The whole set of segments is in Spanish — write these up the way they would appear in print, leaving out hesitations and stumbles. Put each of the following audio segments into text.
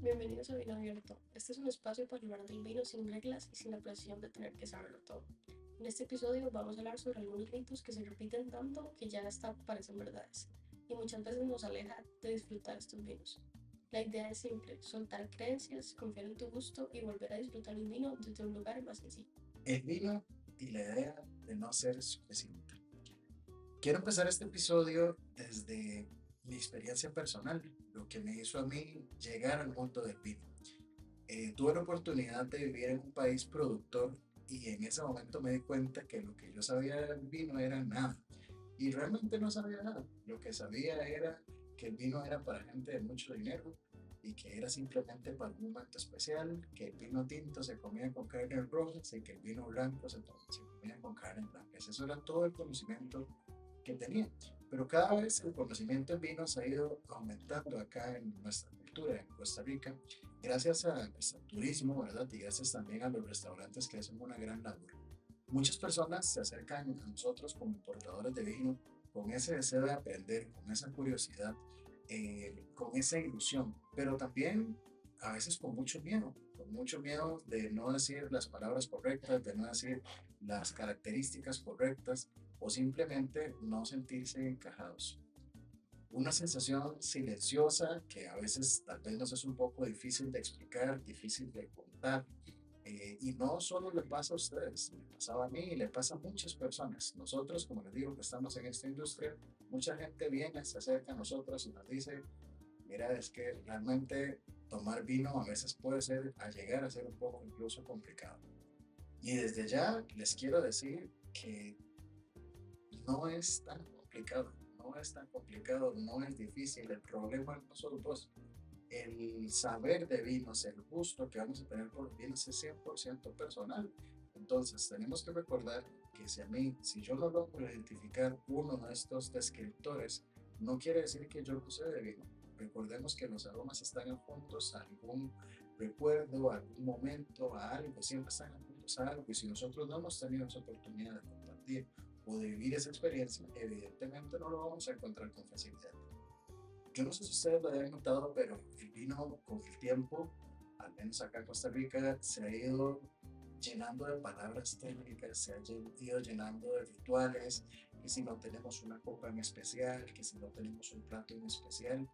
Bienvenidos a Vino Abierto. Este es un espacio para hablar del vino sin reglas y sin la presión de tener que saberlo todo. En este episodio vamos a hablar sobre algunos mitos que se repiten tanto que ya hasta parecen verdades y muchas veces nos aleja de disfrutar estos vinos. La idea es simple, soltar creencias, confiar en tu gusto y volver a disfrutar el vino desde un lugar más sencillo. El vino y la idea de no ser suficiente. Quiero empezar este episodio desde mi experiencia personal, lo que me hizo a mí llegar al mundo del vino. Tuve la oportunidad de vivir en un país productor y en ese momento me di cuenta que lo que yo sabía del vino era nada. Y realmente no sabía nada. Lo que sabía era que el vino era para gente de mucho dinero y que era simplemente para un momento especial, que el vino tinto se comía con carne roja y que el vino blanco se comía con carne blanca. Eso era todo el conocimiento que tenía. Pero cada vez el conocimiento en vinos ha ido aumentando acá en nuestra cultura, en Costa Rica, gracias al turismo, ¿verdad? Y gracias también a los restaurantes que hacen una gran labor. Muchas personas se acercan a nosotros como importadores de vino con ese deseo de aprender, con esa curiosidad, con esa ilusión, pero también a veces con mucho miedo de no decir las palabras correctas, de no decir las características correctas o simplemente no sentirse encajados. Una sensación silenciosa que a veces tal vez nos es un poco difícil de explicar, difícil de contar, y no solo le pasa a ustedes, le pasaba a mí y le pasa a muchas personas. Nosotros, como les digo, que estamos en esta industria, mucha gente viene, se acerca a nosotros y nos dice, mira, es que realmente tomar vino a veces puede ser, a llegar a ser un poco incluso complicado. Y desde ya les quiero decir que no es tan complicado, no es tan complicado, no es difícil. El problema no son vos. El saber de vinos, el gusto que vamos a tener por los vinos es 100% personal. Entonces, tenemos que recordar que si yo no logro identificar uno de estos descriptores, no quiere decir que yo no sé de vino. Recordemos que los aromas están juntos a algún recuerdo, a algún momento, a algo, siempre están juntos a algo. Y si nosotros no hemos tenido esa oportunidad de compartir o de vivir esa experiencia, evidentemente no lo vamos a encontrar con facilidad. Yo no sé si ustedes lo habían notado, pero el vino con el tiempo, al menos acá en Costa Rica, se ha ido llenando de palabras técnicas, se ha ido llenando de rituales, que si no tenemos una copa en especial, que si no tenemos un plato en especial.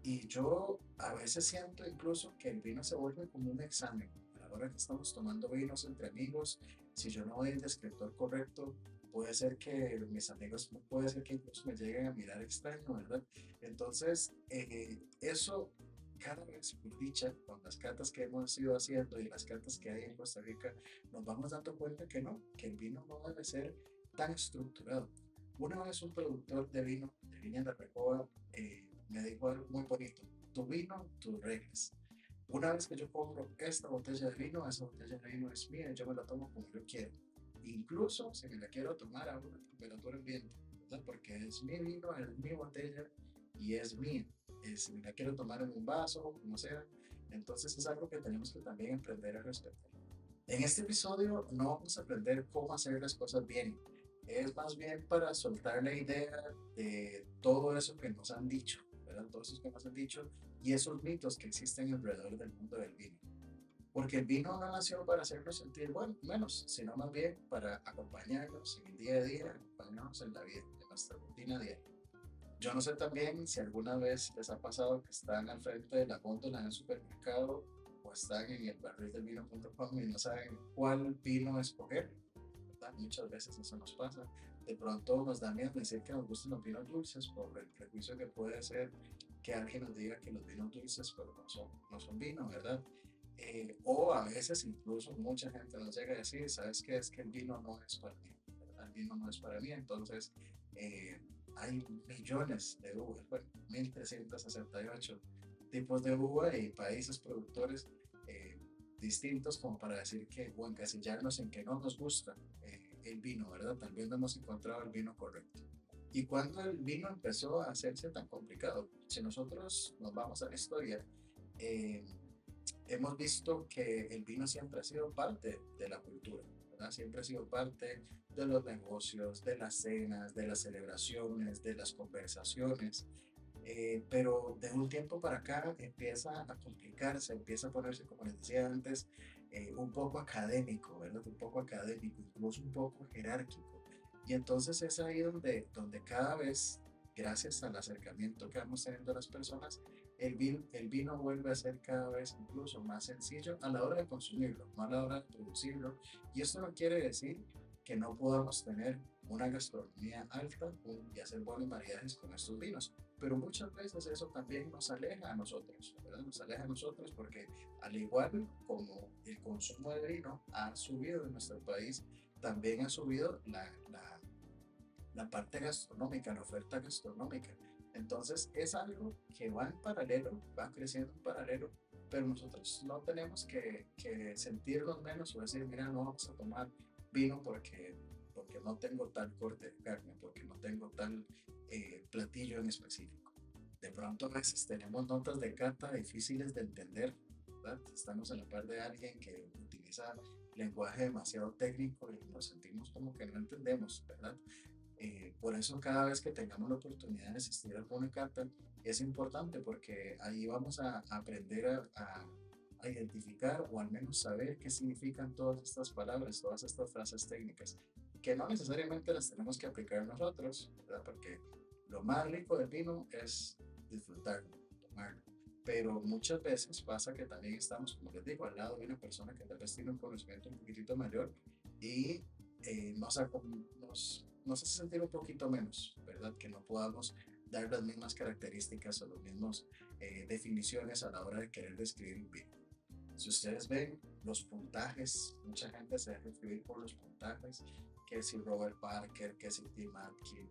Y yo a veces siento incluso que el vino se vuelve como un examen. A la hora que estamos tomando vinos entre amigos, si yo no doy el descriptor correcto, puede ser que mis amigos, puede ser que incluso me lleguen a mirar extraño, ¿verdad? Entonces, eso cada vez, por dicha, con las catas que hemos ido haciendo y las catas que hay en Costa Rica, nos vamos dando cuenta que no, que el vino no debe ser tan estructurado. Una vez un productor de vino de Viña de Recoba me dijo algo muy bonito, tu vino, tus reglas. Una vez que yo compro esta botella de vino, esa botella de vino es mía y yo me la tomo como yo quiero. Incluso si me la quiero tomar a una temperatura ambiente, ¿verdad? Porque es mi vino, es mi botella y es mía. Si me la quiero tomar en un vaso, como sea, entonces es algo que tenemos que también aprender a respetar. En este episodio no vamos a aprender cómo hacer las cosas bien, es más bien para soltar la idea de todo eso que nos han dicho, ¿verdad? Todo eso que nos han dicho y esos mitos que existen alrededor del mundo del vino. Porque el vino no nació para hacernos sentir bueno, menos, sino más bien para acompañarnos en el día a día, acompañarnos en la vida, en nuestra rutina diaria. Yo no sé también si alguna vez les ha pasado que están al frente de la góndola en el supermercado o están en el barril del vino.com y no saben cuál vino escoger, ¿verdad? Muchas veces eso nos pasa. De pronto nos da miedo decir que nos gustan los vinos dulces por el prejuicio que puede ser que alguien nos diga que los vinos dulces pero no son vino, ¿verdad? O a veces incluso mucha gente nos llega a decir, ¿sabes qué? Es que el vino no es para mí, ¿verdad? El vino no es para mí, entonces eh, hay millones de uvas, bueno, 1368 tipos de uva y países productores eh, distintos como para decir que o encasillarnos en que no nos gusta el vino, ¿verdad? Tal vez no hemos encontrado el vino correcto. ¿Y cuándo el vino empezó a hacerse tan complicado? Si nosotros nos vamos a la historia, eh, hemos visto que el vino siempre ha sido parte de la cultura, ¿verdad? Siempre ha sido parte de los negocios, de las cenas, de las celebraciones, de las conversaciones. Pero de un tiempo para acá empieza a complicarse, empieza a ponerse, como les decía antes, un poco académico, ¿verdad? Un poco académico, incluso un poco jerárquico. Y entonces es ahí donde cada vez, gracias al acercamiento que vamos teniendo a las personas, el vino vuelve a ser cada vez incluso más sencillo a la hora de consumirlo, no a la hora de producirlo. Y esto no quiere decir que no podamos tener una gastronomía alta y hacer buenos maridajes con estos vinos. Pero muchas veces eso también nos aleja a nosotros, ¿verdad? Nos aleja a nosotros porque al igual como el consumo de vino ha subido en nuestro país, también ha subido la parte gastronómica, la oferta gastronómica. Entonces es algo que va en paralelo, va creciendo en paralelo, pero nosotros no tenemos que sentirnos menos o decir, mira, no vamos a tomar vino porque no tengo tal corte de carne, porque no tengo tal platillo en específico. De pronto a veces tenemos notas de cata difíciles de entender, ¿verdad? Estamos a la par de alguien que utiliza lenguaje demasiado técnico y nos sentimos como que no entendemos, ¿verdad? Por eso cada vez que tengamos la oportunidad de asistir a alguna cata es importante porque ahí vamos a aprender a identificar o al menos saber qué significan todas estas palabras, todas estas frases técnicas, que no necesariamente las tenemos que aplicar nosotros, ¿verdad? Porque lo más rico del vino es disfrutarlo, tomarlo. Pero muchas veces pasa que también estamos, como les digo, al lado de una persona que tal vez tiene un conocimiento un poquitito mayor y nos hace sentir un poquito menos, ¿verdad? Que no podamos dar las mismas características o las mismas definiciones a la hora de querer describir un vino. Si ustedes ven los puntajes, mucha gente se deja escribir por los puntajes, que si Robert Parker, que si Tim Atkin,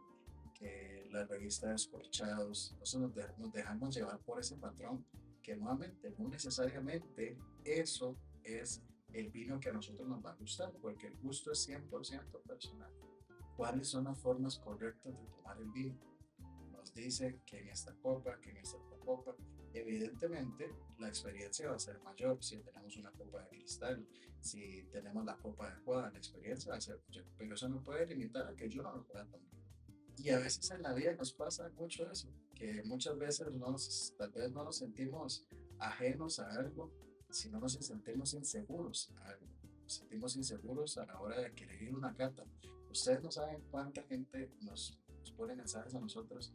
que la revista de Escorchados, nosotros nos dejamos llevar por ese patrón, que nuevamente no necesariamente eso es el vino que a nosotros nos va a gustar, porque el gusto es 100% personal. ¿Cuáles son las formas correctas de tomar el vino? Nos dice que en esta copa, que en esta otra copa. Evidentemente, la experiencia va a ser mayor si tenemos una copa de cristal, si tenemos la copa adecuada, la experiencia va a ser mayor, pero eso no puede limitar a que yo no lo pueda tomar. Y a veces en la vida nos pasa mucho eso, que muchas veces tal vez no nos sentimos ajenos a algo, sino nos sentimos inseguros a algo. Nos sentimos inseguros a la hora de querer ir a una cata. Ustedes no saben cuánta gente nos pone mensajes a nosotros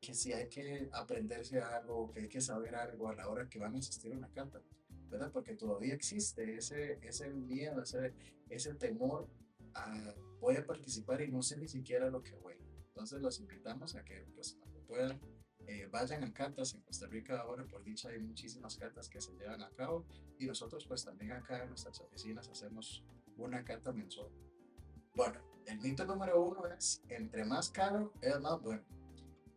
que si hay que aprenderse algo, que hay que saber algo a la hora que van a asistir a una cata, ¿verdad? Porque todavía existe ese miedo, ese temor a voy a participar y no sé ni siquiera lo que voy. Entonces los invitamos a que pues, cuando puedan vayan a catas. En Costa Rica ahora por dicha hay muchísimas catas que se llevan a cabo y nosotros pues también acá en nuestras oficinas hacemos una cata mensual. Bueno, el mito número uno es entre más caro es más bueno.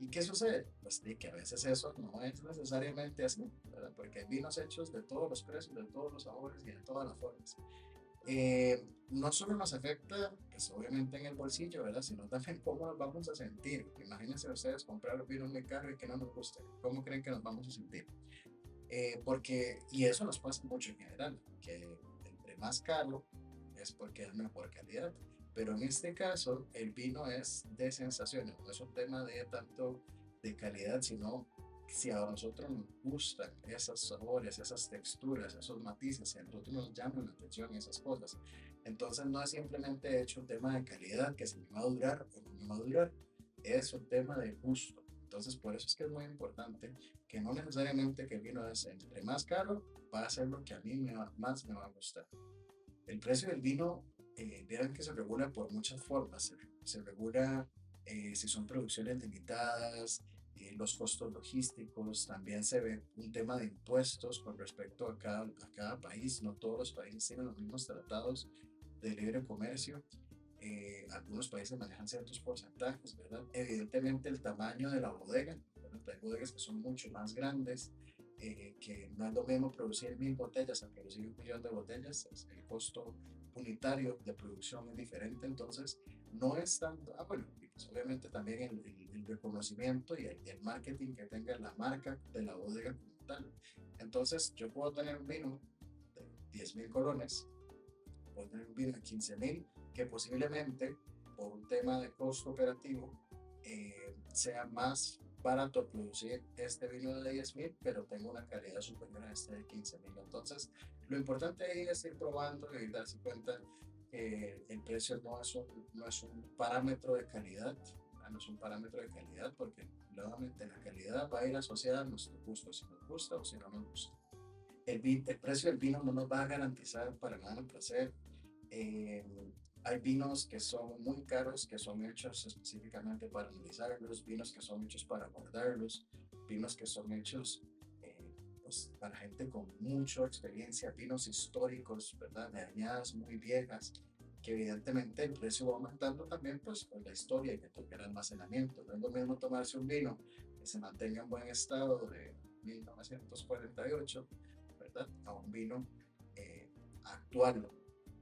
¿Y qué sucede? Pues que a veces eso no es necesariamente así, ¿verdad? Porque hay vinos hechos de todos los precios, de todos los sabores y de todas las formas. No solo nos afecta, pues obviamente en el bolsillo, ¿verdad? Sino también cómo nos vamos a sentir. Imagínense ustedes comprar un vino muy caro y que no nos guste. ¿Cómo creen que nos vamos a sentir? Y eso nos pasa mucho en general, que entre más caro es porque es mejor calidad. Pero en este caso, el vino es de sensaciones, no es un tema de tanto de calidad, sino si a nosotros nos gustan esos sabores, esas texturas, esos matices, si a nosotros nos llaman la atención esas cosas. Entonces no es simplemente hecho un tema de calidad, que si me va a durar o no me va a durar, es un tema de gusto. Entonces por eso es que es muy importante que no necesariamente que el vino es entre más caro, va a ser lo que a mí más me va a gustar. El precio del vino, vean que se regula por muchas formas. Se regula si son producciones limitadas, los costos logísticos, también se ve un tema de impuestos con respecto a cada país. No todos los países tienen los mismos tratados de libre comercio. Algunos países manejan ciertos porcentajes, ¿verdad? Evidentemente el tamaño de la bodega, ¿verdad? Hay bodegas que son mucho más grandes, que no es lo mismo producir 1000 botellas a producir 1 millón de botellas, el costo unitario de producción es diferente, entonces no es tanto, bueno, pues obviamente también el reconocimiento y el marketing que tenga la marca de la bodega como tal. Entonces yo puedo tener un vino de 10.000 colones, puedo tener un vino de 15.000, que posiblemente por un tema de costo operativo sea más barato producir este vino de 10.000, pero tengo una calidad superior a este de 15.000. Entonces, lo importante ahí es ir probando y darse cuenta que el precio no es un parámetro de calidad, no es un parámetro de calidad, porque nuevamente la calidad va a ir asociada a nuestro gusto, si nos gusta o si no nos gusta. El precio del vino no nos va a garantizar para nada el placer. Eh, Hay vinos que son muy caros, que son hechos específicamente para analizarlos, vinos que son hechos para guardarlos, vinos que son hechos pues, para gente con mucha experiencia, vinos históricos, ¿verdad? De añadas muy viejas, que evidentemente el precio va aumentando también pues con la historia y que toque el almacenamiento. No es lo mismo tomarse un vino que se mantenga en buen estado de 1948, ¿verdad? A un vino actual.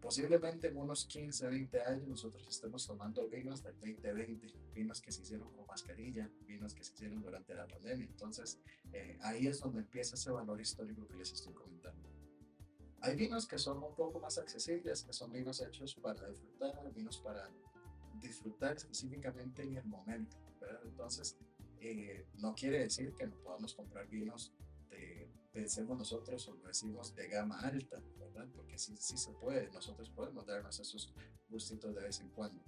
Posiblemente en unos 15, 20 años nosotros estemos tomando vinos del 2020, vinos que se hicieron con mascarilla, vinos que se hicieron durante la pandemia. Entonces, ahí es donde empieza ese valor histórico que les estoy comentando. Hay vinos que son un poco más accesibles, que son vinos hechos para disfrutar, vinos para disfrutar específicamente en el momento, ¿verdad? Entonces, no quiere decir que no podamos comprar vinos pensemos nosotros o lo decimos de gama alta, ¿verdad? Porque sí, sí se puede, nosotros podemos darnos esos gustitos de vez en cuando,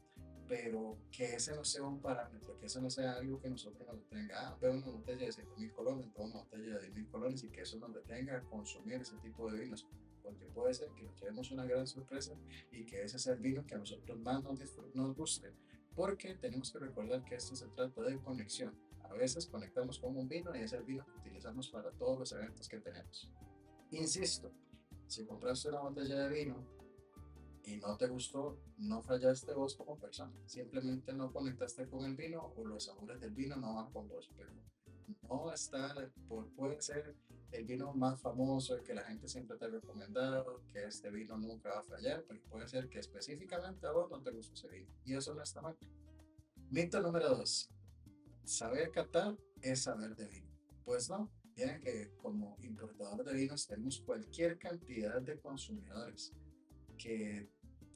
pero que ese no sea un parámetro, que ese no sea algo que nosotros nos detenga, veo una botella de 7.000 colones, veo una botella de 10.000 colones y que eso nos detenga a consumir ese tipo de vinos, porque puede ser que nos llevemos una gran sorpresa y que ese sea el vino que a nosotros más nos guste, porque tenemos que recordar que esto se trata de conexión. A veces conectamos con un vino y es el vino que utilizamos para todos los eventos que tenemos. Insisto, si compraste una botella de vino y no te gustó, no fallaste vos como persona. Simplemente no conectaste con el vino o los sabores del vino no van con vos. Pero no está, puede ser el vino más famoso, el que la gente siempre te ha recomendado, que este vino nunca va a fallar, pero puede ser que específicamente a vos no te gusta ese vino. Y eso no está mal. Mito número 2. Saber catar es saber de vino. Pues no, miren que como importador de vinos tenemos cualquier cantidad de consumidores que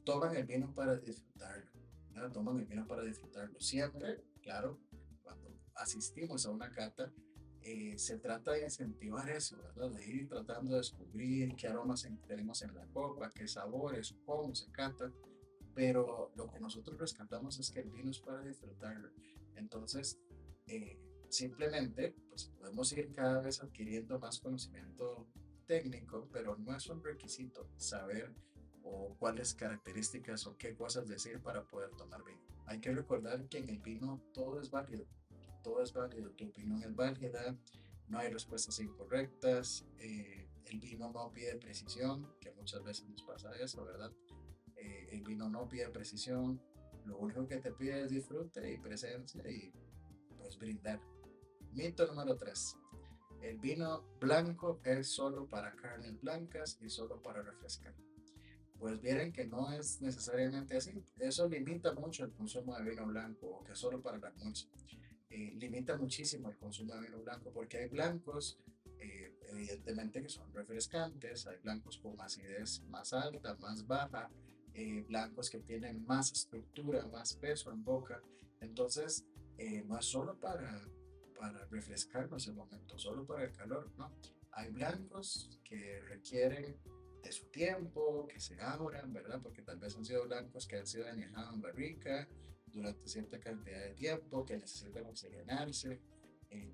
toman el vino para disfrutarlo, ¿verdad? Toman el vino para disfrutarlo. Siempre, claro, cuando asistimos a una cata, se trata de incentivar eso, ¿verdad? De ir tratando de descubrir qué aromas tenemos en la copa, qué sabores, cómo se cata, pero lo que nosotros rescatamos es que el vino es para disfrutarlo. Entonces, simplemente, pues podemos ir cada vez adquiriendo más conocimiento técnico, pero no es un requisito saber o cuáles características o qué cosas decir para poder tomar vino. Hay que recordar que en el vino todo es válido, tu opinión es válida, no hay respuestas incorrectas, el vino no pide precisión, que muchas veces nos pasa eso, ¿verdad? El vino no pide precisión, lo único que te pide es disfrute y presencia y pues brindar. Mito número 3. El vino blanco es solo para carnes blancas y solo para refrescar. Pues vieron que no es necesariamente así. Eso limita mucho el consumo de vino blanco o que es solo para el almuerzo. Limita muchísimo el consumo de vino blanco porque hay blancos, evidentemente, que son refrescantes, hay blancos con acidez más alta, más baja, blancos que tienen más estructura, más peso en boca. Entonces, no es solo para refrescarnos el momento, solo para el calor, ¿no? Hay blancos que requieren de su tiempo, que se abran, ¿verdad? Porque tal vez han sido blancos que han sido añejados en barrica durante cierta cantidad de tiempo, que necesitan oxigenarse,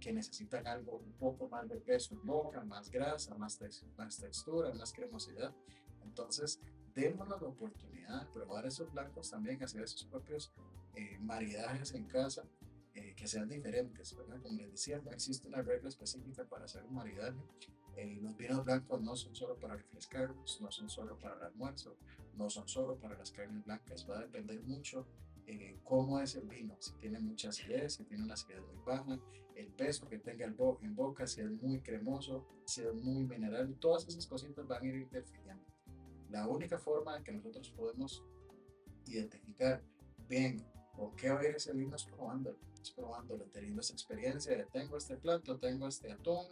que necesitan algo un poco más de peso en boca, más grasa, más textura, más cremosidad. Entonces, démonos la oportunidad de probar esos blancos también, hacer sus propios maridajes en casa, que sean diferentes, ¿verdad? Como les decía, no existe una regla específica para hacer un maridaje. Los vinos blancos no son solo para refrescarnos, no son solo para el almuerzo, no son solo para las carnes blancas, va a depender mucho cómo es el vino, si tiene mucha acidez, si tiene una acidez muy baja, el peso que tenga en boca, si es muy cremoso, si es muy mineral, todas esas cositas van a ir interfiriendo. La única forma en que nosotros podemos identificar bien con qué va a ir ese vino es probándolo, teniendo esa experiencia de tengo este plato, tengo este atún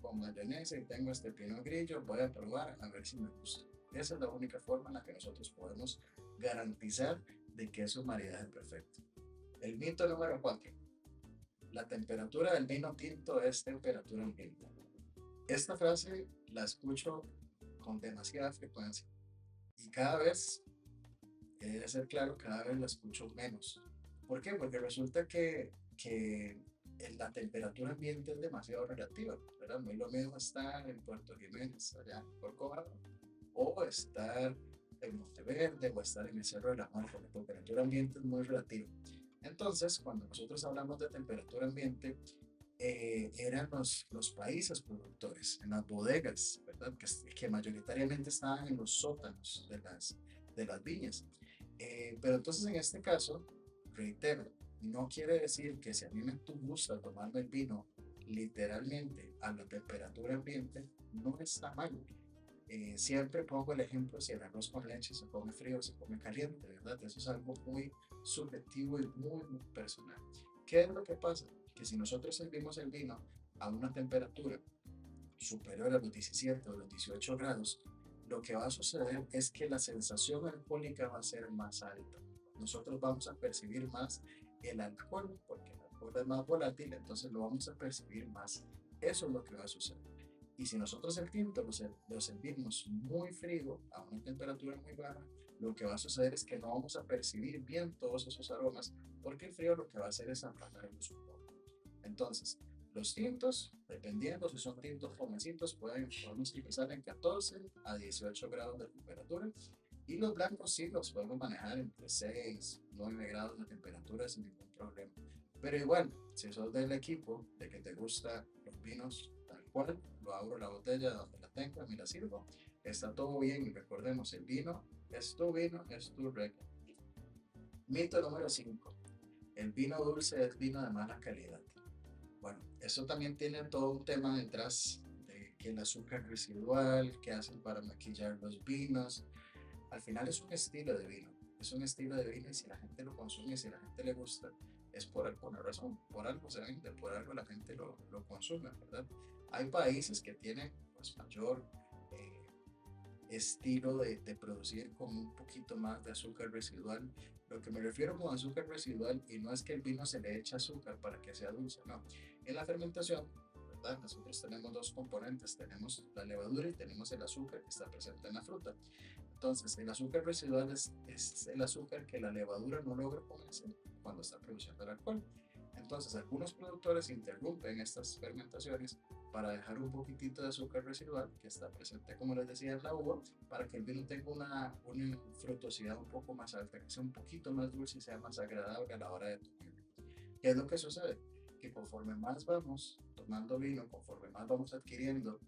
con mayonesa y tengo este pinot grillo, voy a probar a ver si me gusta. Esa es la única forma en la que nosotros podemos garantizar de que es un maridaje perfecto. El mito número 4. la temperatura del vino tinto es temperatura ambiente. Esta frase la escucho con demasiada frecuencia y cada vez, he de ser claro, cada vez la escucho menos. ¿Por qué? Porque resulta que la temperatura ambiente es demasiado relativa, ¿verdad? No es lo mismo estar en Puerto Jiménez, allá en Corcovado, o estar en Monteverde, o estar en el Cerro de la Muerte. La temperatura ambiente es muy relativa. Entonces, cuando nosotros hablamos de temperatura ambiente, eran los países productores, en las bodegas, ¿verdad? Que mayoritariamente estaban en los sótanos de las viñas. Pero entonces en este caso, reitero, no quiere decir que si a mí me gusta tomarme el vino literalmente a la temperatura ambiente, no está mal. Siempre pongo el ejemplo si el arroz con leche se come frío o se come caliente, ¿verdad? Eso es algo muy subjetivo y muy, muy personal. ¿Qué es lo que pasa? Que si nosotros servimos el vino a una temperatura superior a los 17 o los 18 grados, lo que va a suceder es que la sensación alcohólica va a ser más alta. Nosotros vamos a percibir más el alcohol, porque el alcohol es más volátil, entonces lo vamos a percibir más. Eso es lo que va a suceder. Y si nosotros el tinto lo servimos muy frío, a una temperatura muy baja, lo que va a suceder es que no vamos a percibir bien todos esos aromas, porque el frío lo que va a hacer es apagarlos un poco. Entonces, los tintos, dependiendo si son tintos jovencitos, podemos empezar en 14 a 18 grados de temperatura. Y los blancos sí los podemos manejar entre 6, 9 grados de temperatura sin ningún problema. Pero igual, si sos del equipo de que te gusta los vinos tal cual, lo abro la botella donde la tenga, me la sirvo, está todo bien y recordemos, el vino, es tu regla. Mito número 5. El vino dulce es vino de mala calidad. Bueno, eso también tiene todo un tema detrás de que el azúcar residual, que hacen para maquillar los vinos. Al final es un estilo de vino, es un estilo de vino y si la gente lo consume, si la gente le gusta, es por alguna razón, por algo se vende, por algo la gente lo consume, ¿verdad? Hay países que tienen pues mayor eh, estilo de producir con un poquito más de azúcar residual. Lo que me refiero con azúcar residual, y no es que el vino se le eche azúcar para que sea dulce, no. En la fermentación, ¿verdad? Nosotros tenemos dos componentes, tenemos la levadura y tenemos el azúcar que está presente en la fruta. Entonces, el azúcar residual es el azúcar que la levadura no logra comerse cuando está produciendo el alcohol. Entonces, algunos productores interrumpen estas fermentaciones para dejar un poquitito de azúcar residual que está presente, como les decía, en la uva, para que el vino tenga una frutosidad un poco más alta, que sea un poquito más dulce y sea más agradable a la hora de tomarlo. ¿Qué es lo que sucede? Que conforme más vamos tomando vino, conforme más vamos adquiriendo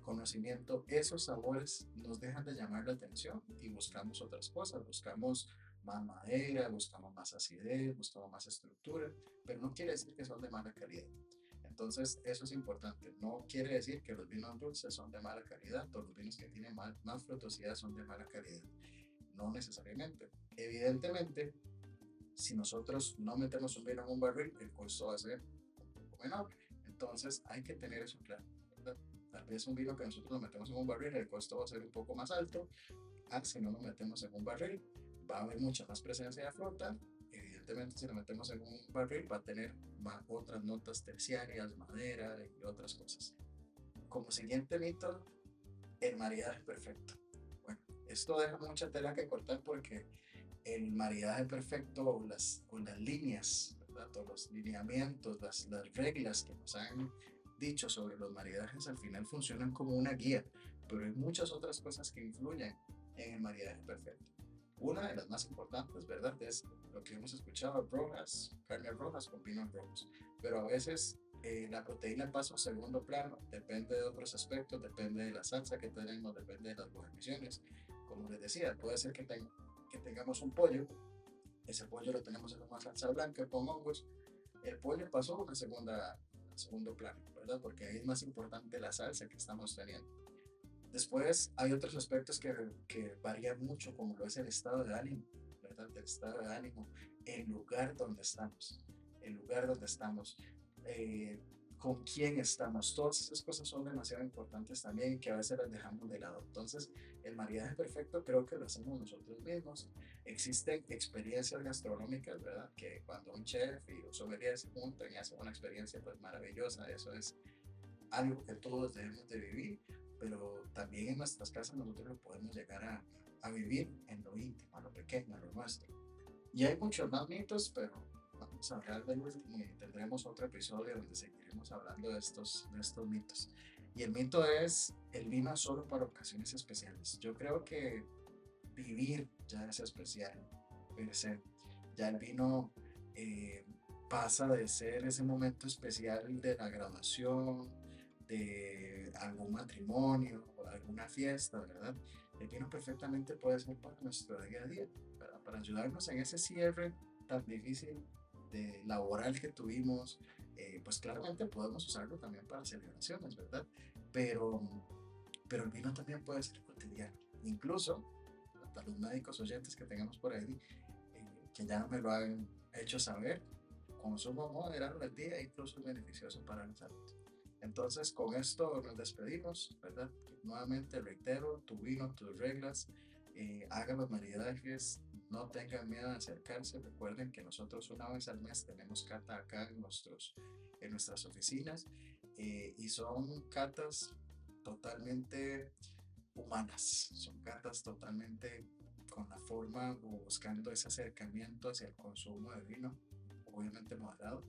conocimiento, esos sabores nos dejan de llamar la atención y buscamos otras cosas, buscamos más madera, buscamos más acidez, buscamos más estructura, pero no quiere decir que son de mala calidad. Entonces, eso es importante. No quiere decir que los vinos dulces son de mala calidad, todos los vinos que tienen más frutosidad son de mala calidad. No necesariamente. Evidentemente, si nosotros no metemos un vino en un barril, el costo va a ser un poco menor. Entonces hay que tener eso claro, ¿verdad? Tal vez un vino que nosotros lo metemos en un barril, el costo va a ser un poco más alto. Si no lo metemos en un barril, va a haber mucha más presencia de fruta. Evidentemente, si lo metemos en un barril, va a tener otras notas terciarias, madera y otras cosas. Como siguiente mito, el maridaje perfecto. Bueno, esto deja mucha tela que cortar porque el maridaje perfecto o las líneas, ¿verdad? O los lineamientos, las reglas que nos han dicho sobre los maridajes al final funcionan como una guía, pero hay muchas otras cosas que influyen en el maridaje perfecto. Una de las más importantes, ¿verdad? Es lo que hemos escuchado, rojas, carnes rojas con vinos rojos, pero a veces la proteína pasa a un segundo plano, depende de otros aspectos, depende de la salsa que tenemos, depende de las guarniciones. Como les decía, puede ser que tengamos un pollo, ese pollo lo tenemos en una salsa blanca con hongos, el pollo pasó a a segundo plano, ¿verdad? Porque ahí es más importante la salsa que estamos teniendo. Después hay otros aspectos que varían mucho, como lo es el estado de ánimo, ¿verdad? El estado de ánimo, el lugar donde estamos, el lugar donde estamos. Eh, con quién estamos. Todas esas cosas son demasiado importantes también que a veces las dejamos de lado. Entonces, el maridaje perfecto creo que lo hacemos nosotros mismos. Existen experiencias gastronómicas, ¿verdad? Que cuando un chef y un sommelier se juntan y hacen una experiencia pues maravillosa, eso es algo que todos debemos de vivir, pero también en nuestras casas nosotros lo podemos llegar a vivir en lo íntimo, a lo pequeño, a lo nuestro. Y hay muchos más mitos, pero vamos a hablar de último y tendremos otro episodio donde seguiremos hablando de estos mitos. Y el mito es el vino solo para ocasiones especiales. Yo creo que vivir ya es especial, per se. Ya el vino eh, pasa de ser ese momento especial de la graduación, de algún matrimonio o alguna fiesta, ¿verdad? El vino perfectamente puede ser para nuestro día a día, ¿verdad? Para ayudarnos en ese cierre tan difícil de laboral que tuvimos, pues claramente podemos usarlo también para celebraciones, ¿verdad? Pero, pero el vino también puede ser cotidiano. Incluso, para los médicos oyentes que tengamos por ahí, que ya me lo han hecho saber, consumo moderado del día incluso es beneficioso para la salud. Entonces, con esto nos despedimos, ¿verdad? Nuevamente reitero, tu vino, tus reglas, hagan los maridajes, no tengan miedo de acercarse. Recuerden que nosotros una vez al mes tenemos cata acá en nuestras oficinas y son catas totalmente humanas, son catas totalmente con la forma o buscando ese acercamiento hacia el consumo de vino, obviamente moderado,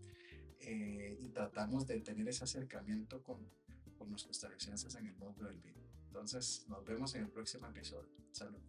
y tratamos de tener ese acercamiento con los costarricenses en el mundo del vino. Entonces, nos vemos en el próximo episodio. Salud.